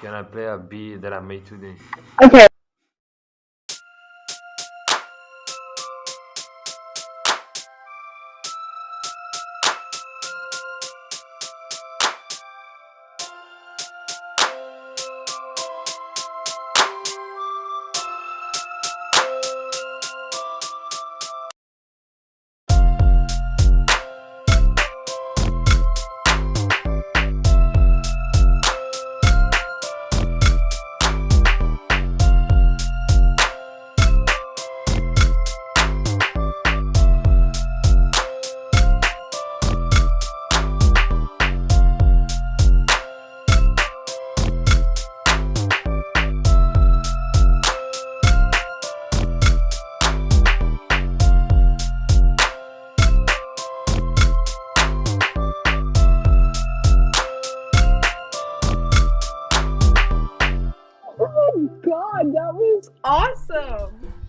Can I play a beat that I made today? Okay. Oh my god, that was awesome!